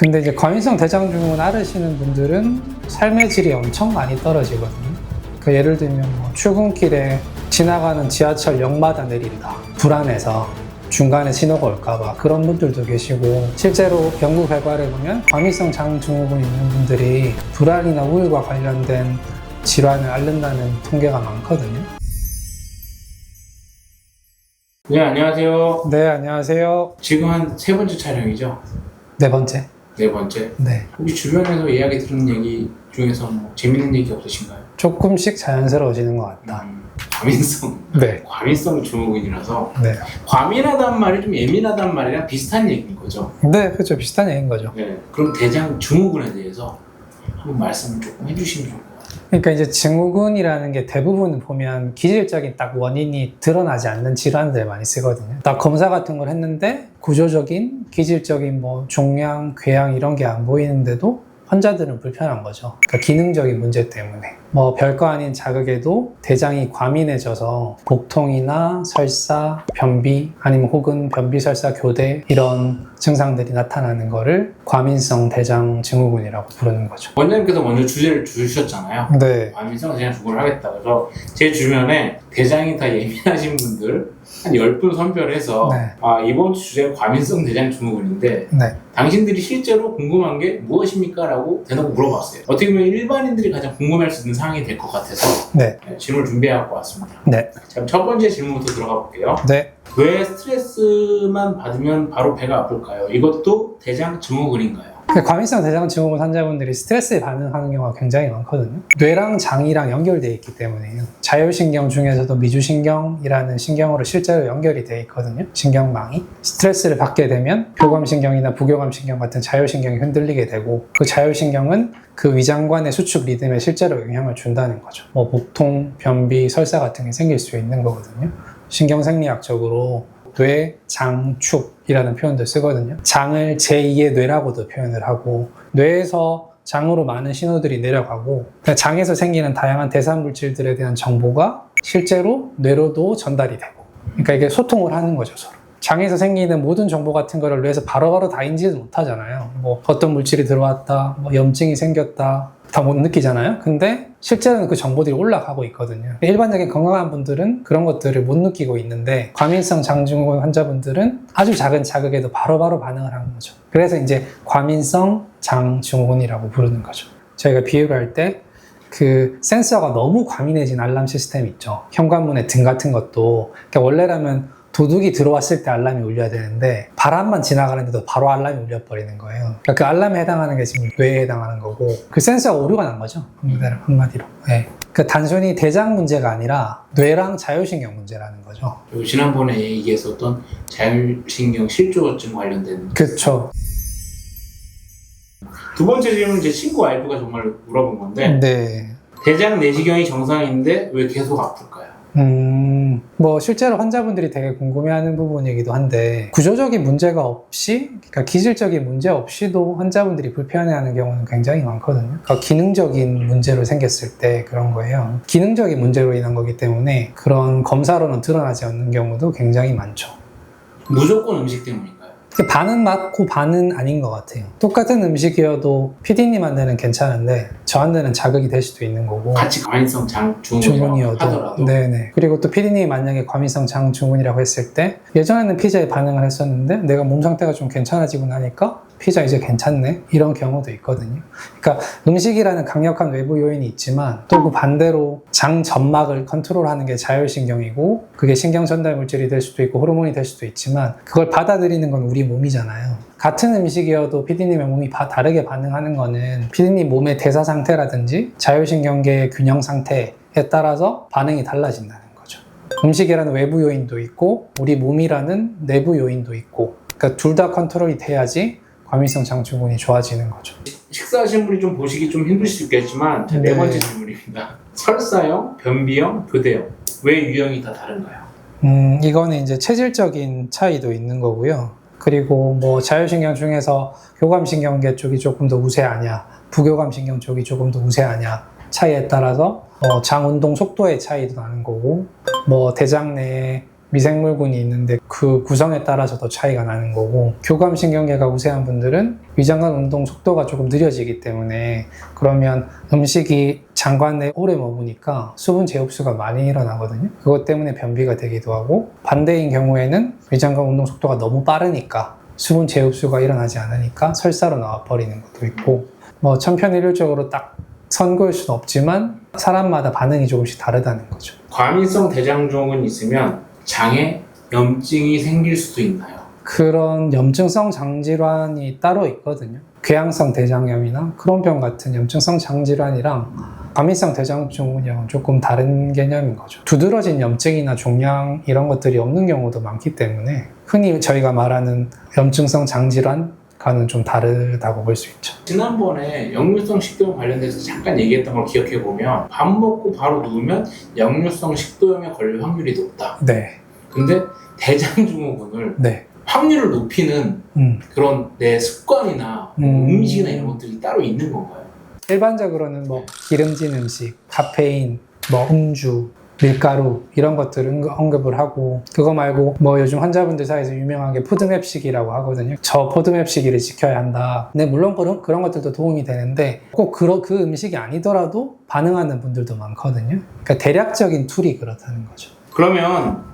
근데 이제 과민성 대장증후군 앓으시는 분들은 삶의 질이 엄청 많이 떨어지거든요. 그러니까 예를 들면 뭐 출근길에 지나가는 지하철 역마다 내린다. 불안해서 중간에 신호가 올까봐 그런 분들도 계시고, 실제로 연구 결과를 보면 과민성 장증후군 있는 분들이 불안이나 우울과 관련된 질환을 앓는다는 통계가 많거든요. 네, 안녕하세요. 네, 안녕하세요. 지금 한 세 번째 촬영이죠? 네 번째. 네 번째. 네. 혹시 주변에서 이야기 들은 얘기 중에서 뭐 재밌는 얘기 없으신가요? 조금씩 자연스러워지는 것 같다. 과민성. 네. 과민성 증후군이라서 네. 과민하단 말이 좀 예민하단 말이랑 비슷한 얘기인 거죠? 네, 그렇죠. 비슷한 얘기인 거죠. 네. 그럼 대장 증후군에 대해서 한번 말씀을 조금 해주시면 좋을 것 같아요. 그러니까 이제 증후군이라는 게 대부분 보면 기질적인 딱 원인이 드러나지 않는 질환들 많이 쓰거든요. 딱 검사 같은 걸 했는데 구조적인, 기질적인 뭐 종양, 궤양 이런 게 안 보이는데도 환자들은 불편한 거죠. 그러니까 기능적인 문제 때문에. 뭐 별거 아닌 자극에도 대장이 과민해져서 복통이나 설사, 변비, 아니면 혹은 변비, 설사, 교대 이런 증상들이 나타나는 거를 과민성 대장 증후군이라고 부르는 거죠. 원장님께서 먼저 주제를 주셨잖아요. 네. 과민성 대장 증후군을 하겠다. 그래서 제 주변에 대장이 다 예민하신 분들 한 10분 선별해서 네. 이번 주 주제가 과민성 대장 증후군인데 네. 당신들이 실제로 궁금한 게 무엇입니까? 라고 대놓고 물어봤어요. 어떻게 보면 일반인들이 가장 궁금할 수 있는 사항이 될 것 같아서 네. 질문을 준비해갖고 왔습니다. 네. 자, 그럼 첫 번째 질문부터 들어가 볼게요. 네. 왜 스트레스만 받으면 바로 배가 아플까요? 이것도 대장 증후군인가요? 과민성 대장 증후군 환자분들이 스트레스에 반응하는 경우가 굉장히 많거든요. 뇌랑 장이랑 연결되어 있기 때문에요. 자율신경 중에서도 미주신경이라는 신경으로 실제로 연결이 되어 있거든요. 신경망이. 스트레스를 받게 되면 교감신경이나 부교감신경 같은 자율신경이 흔들리게 되고, 그 자율신경은 그 위장관의 수축 리듬에 실제로 영향을 준다는 거죠. 뭐 복통, 변비, 설사 같은 게 생길 수 있는 거거든요. 신경생리학적으로 뇌장축이라는 표현도 쓰거든요. 장을 제2의 뇌라고도 표현을 하고, 뇌에서 장으로 많은 신호들이 내려가고, 장에서 생기는 다양한 대사물질들에 대한 정보가 실제로 뇌로도 전달이 되고, 그러니까 이게 소통을 하는 거죠, 서로. 장에서 생기는 모든 정보 같은 거를 뇌에서 바로바로 다 인지는 못하잖아요. 뭐 어떤 물질이 들어왔다, 뭐 염증이 생겼다, 다 못 느끼잖아요. 근데 실제로는 그 정보들이 올라가고 있거든요. 일반적인 건강한 분들은 그런 것들을 못 느끼고 있는데, 과민성 장증후군 환자분들은 아주 작은 자극에도 바로바로 반응을 하는 거죠. 그래서 이제 과민성 장증후군이라고 부르는 거죠. 저희가 비유를 할 때 그 센서가 너무 과민해진 알람 시스템 있죠. 현관문의 등 같은 것도, 그러니까 원래라면 도둑이 들어왔을 때 알람이 울려야 되는데 바람만 지나가는데도 바로 알람이 울려버리는 거예요. 그러니까 그 알람에 해당하는 게 지금 뇌에 해당하는 거고, 그 센서가 오류가 난 거죠. 한마디로. 네. 그 단순히 대장 문제가 아니라 뇌랑 자율신경 문제라는 거죠. 그리고 지난번에 얘기했었던 자율신경 실조증 관련된. 그렇죠. 두 번째 질문은 제 친구 와이프가 정말 물어본 건데, 네. 대장 내시경이 정상인데 왜 계속 아플까요? 뭐 실제로 환자분들이 되게 궁금해하는 부분이기도 한데, 구조적인 문제가 없이, 그러니까 기질적인 문제 없이도 환자분들이 불편해하는 경우는 굉장히 많거든요. 그러니까 기능적인 문제로 생겼을 때 그런 거예요. 기능적인 문제로 인한 거기 때문에 그런 검사로는 드러나지 않는 경우도 굉장히 많죠. 무조건 음식 때문인가요? 반은 맞고 반은 아닌 것 같아요. 똑같은 음식이어도 PD님한테는 괜찮은데 저한테는 자극이 될 수도 있는 거고, 같이 과민성 장증후군이라고 하더라도. 네네. 그리고 또 PD님이 만약에 과민성 장증후군이라고 했을 때, 예전에는 피자에 반응을 했었는데 내가 몸 상태가 좀 괜찮아지고 나니까 피자 이제 괜찮네, 이런 경우도 있거든요. 그러니까 음식이라는 강력한 외부 요인이 있지만 또 그 반대로 장 점막을 컨트롤하는 게 자율신경이고, 그게 신경 전달 물질이 될 수도 있고 호르몬이 될 수도 있지만 그걸 받아들이는 건 우리 몸이잖아요. 같은 음식이어도 PD님의 몸이 다르게 반응하는 거는 PD님 몸의 대사 상태라든지 자율신경계의 균형 상태에 따라서 반응이 달라진다는 거죠. 음식이라는 외부 요인도 있고 우리 몸이라는 내부 요인도 있고, 그러니까 둘 다 컨트롤이 돼야지 과민성 장증후군이 좋아지는 거죠. 식사하시는 분이 좀 보시기 좀 힘들 수 있겠지만, 네 번째 질문입니다. 설사형, 변비형, 교대형, 왜 유형이 다 다른가요? 이거는 이제 체질적인 차이도 있는 거고요. 그리고 뭐 자율신경 중에서 교감신경계 쪽이 조금 더 우세하냐, 부교감신경 쪽이 조금 더 우세하냐 차이에 따라서 장 운동 속도의 차이도 나는 거고, 뭐 대장 내에 미생물군이 있는데 그 구성에 따라서도 차이가 나는 거고, 교감신경계가 우세한 분들은 위장관 운동 속도가 조금 느려지기 때문에 그러면 음식이 장관 내에 오래 머무니까 수분 재흡수가 많이 일어나거든요. 그것 때문에 변비가 되기도 하고, 반대인 경우에는 위장관 운동 속도가 너무 빠르니까 수분 재흡수가 일어나지 않으니까 설사로 나와버리는 것도 있고, 뭐 천편일률적으로 딱 선고일 수는 없지만 사람마다 반응이 조금씩 다르다는 거죠. 과민성 대장증후군이 있으면 장에 염증이 생길 수도 있나요? 그런 염증성 장질환이 따로 있거든요. 궤양성 대장염이나 크론병 같은 염증성 장질환이랑 과민성 대장증후군이랑 조금 다른 개념인 거죠. 두드러진 염증이나 종양 이런 것들이 없는 경우도 많기 때문에 흔히 저희가 말하는 염증성 장질환과는 좀 다르다고 볼 수 있죠. 지난번에 역류성 식도염 관련돼서 잠깐 얘기했던 걸 기억해보면 밥 먹고 바로 누우면 역류성 식도염에 걸릴 확률이 높다. 네. 근데 대장증후군을 네. 확률을 높이는 그런 내 습관이나 음식이나 이런 것들이 따로 있는 건가요? 일반적으로는 뭐 기름진 음식, 카페인, 뭐 음주, 밀가루 이런 것들을 언급을 하고, 그거 말고 뭐 요즘 환자분들 사이에서 유명한 게 푸드맵 시기라고 하거든요. 저 푸드맵 시기를 지켜야 한다. 근데 물론 그런 것들도 도움이 되는데 꼭 그 음식이 아니더라도 반응하는 분들도 많거든요. 그러니까 대략적인 툴이 그렇다는 거죠. 그러면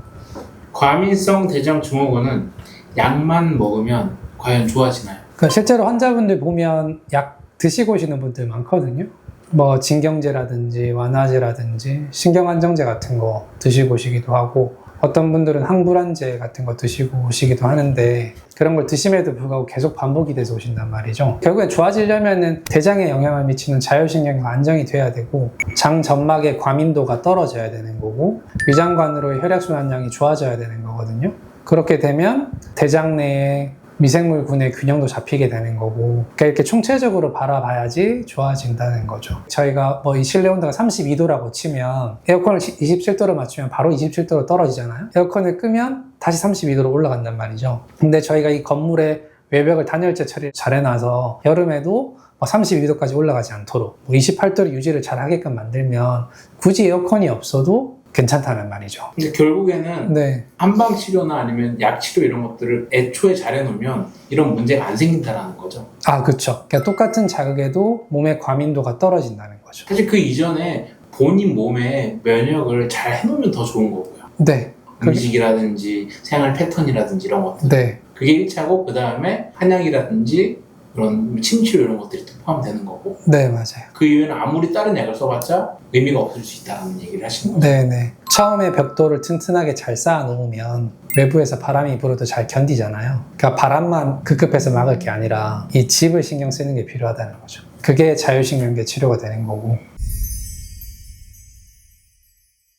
과민성 대장증후군은 약만 먹으면 과연 좋아지나요? 그러니까 실제로 환자분들 보면 약 드시고 오시는 분들 많거든요. 뭐 진경제라든지 완화제라든지 신경안정제 같은 거 드시고 오시기도 하고, 어떤 분들은 항불안제 같은 거 드시고 오시기도 하는데, 그런 걸 드심에도 불구하고 계속 반복이 돼서 오신단 말이죠. 결국에 좋아지려면은 대장에 영향을 미치는 자율신경이 안정이 돼야 되고, 장 점막의 과민도가 떨어져야 되는 거고, 위장관으로의 혈액순환량이 좋아져야 되는 거거든요. 그렇게 되면 대장 내에 미생물군의 균형도 잡히게 되는 거고, 그러니까 이렇게 총체적으로 바라봐야지 좋아진다는 거죠. 저희가 뭐 이 실내 온도가 32도라고 치면 에어컨을 27도로 맞추면 바로 27도로 떨어지잖아요. 에어컨을 끄면 다시 32도로 올라간단 말이죠. 근데 저희가 이 건물의 외벽을 단열재 처리를 잘 해놔서 여름에도 32도까지 올라가지 않도록 28도를 유지를 잘 하게끔 만들면 굳이 에어컨이 없어도 괜찮다는 말이죠. 근데 결국에는 네. 한방 치료나 아니면 약 치료 이런 것들을 애초에 잘 해놓으면 이런 문제가 안 생긴다는 거죠. 아, 그렇죠. 그러니까 똑같은 자극에도 몸의 과민도가 떨어진다는 거죠. 사실 그 이전에 본인 몸의 면역을 잘 해놓으면 더 좋은 거고요. 네. 음식이라든지 생활 패턴이라든지 이런 것들. 네. 그게 1차고, 그 다음에 한약이라든지 그런 침치료 이런 것들이 또 포함되는 거고. 네, 맞아요. 그 이후에는 아무리 다른 약을 써봤자 의미가 없을 수 있다는 얘기를 하시는 거죠. 네네. 처음에 벽돌을 튼튼하게 잘 쌓아 놓으면 외부에서 바람이 불어도 잘 견디잖아요. 그러니까 바람만 급급해서 막을 게 아니라 이 집을 신경 쓰는 게 필요하다는 거죠. 그게 자율신경계 치료가 되는 거고.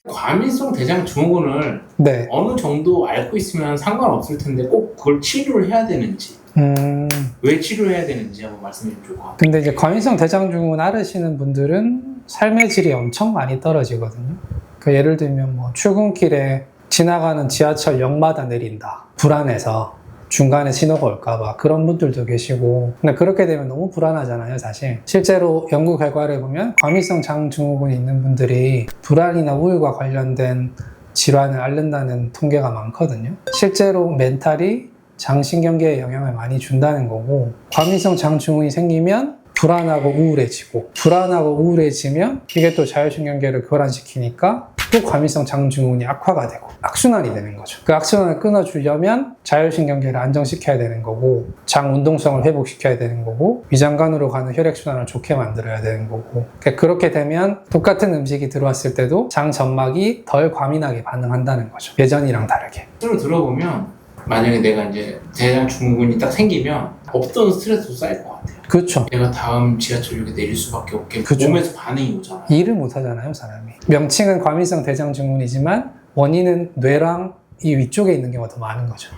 과민성 대장증후군을 네. 어느 정도 앓고 있으면 상관없을 텐데 꼭 그걸 치료를 해야 되는지, 왜 치료해야 되는지 한번 말씀해 주면 좋을 것 같아요. 근데 이제 과민성 대장증후군 앓으시는 분들은 삶의 질이 엄청 많이 떨어지거든요. 그 예를 들면 뭐 출근길에 지나가는 지하철 역마다 내린다. 불안해서 중간에 신호가 올까봐 그런 분들도 계시고, 근데 그렇게 되면 너무 불안하잖아요, 사실. 실제로 연구 결과를 보면 과민성 장증후군이 있는 분들이 불안이나 우울과 관련된 질환을 앓는다는 통계가 많거든요. 실제로 멘탈이 장신경계에 영향을 많이 준다는 거고, 과민성 장증후군이 생기면 불안하고 우울해지고, 불안하고 우울해지면 이게 또 자율신경계를 교란시키니까 또 과민성 장증후군이 악화가 되고 악순환이 되는 거죠. 그 악순환을 끊어주려면 자율신경계를 안정시켜야 되는 거고, 장 운동성을 회복시켜야 되는 거고, 위장관으로 가는 혈액순환을 좋게 만들어야 되는 거고, 그렇게 되면 똑같은 음식이 들어왔을 때도 장 점막이 덜 과민하게 반응한다는 거죠. 예전이랑 다르게. 실제로 들어보면 만약에 내가 이제 대장증후군이 딱 생기면 없던 스트레스도 쌓일 것 같아요. 그렇죠. 내가 다음 지하철역에 내릴 수밖에 없게 그쵸. 몸에서 반응이 오잖아요. 일을 못 하잖아요, 사람이. 명칭은 과민성 대장증후군이지만 원인은 뇌랑 이 위쪽에 있는 경우가 더 많은 거죠.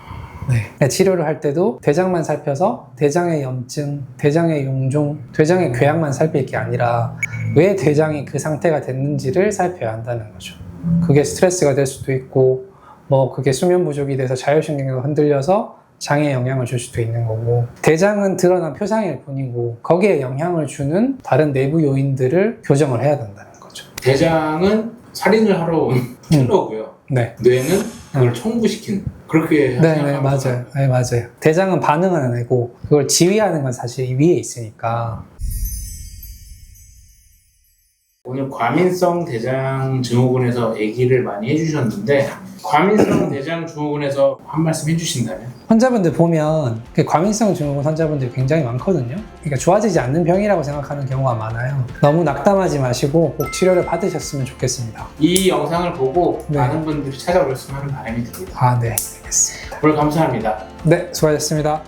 네. 치료를 할 때도 대장만 살펴서 대장의 염증, 대장의 용종, 대장의 궤양만 살필 게 아니라 왜 대장이 그 상태가 됐는지를 살펴야 한다는 거죠. 그게 스트레스가 될 수도 있고, 뭐 그게 수면 부족이 돼서 자율신경계가 흔들려서 장에 영향을 줄 수도 있는 거고, 대장은 드러난 표상일 뿐이고 거기에 영향을 주는 다른 내부 요인들을 교정을 해야 된다는 거죠. 대장은 살인을 하러 온 킬러고요. 네. 뇌는 그걸 청부시킨 그렇게 네, 생각하면 맞아요. 네, 맞아요. 대장은 반응을 안 하고 그걸 지휘하는 건 사실 위에 있으니까. 오늘 과민성 대장 증후군에서 얘기를 많이 해주셨는데 과민성 대장 증후군에서 한 말씀 해주신다면? 환자분들 보면 그 과민성 증후군 환자분들이 굉장히 많거든요. 그러니까 좋아지지 않는 병이라고 생각하는 경우가 많아요. 너무 낙담하지 마시고 꼭 치료를 받으셨으면 좋겠습니다. 이 영상을 보고 네. 많은 분들이 찾아오셨으면 하는 바람이 듭니다. 아, 네. 알겠습니다. 오늘 감사합니다. 네, 수고하셨습니다.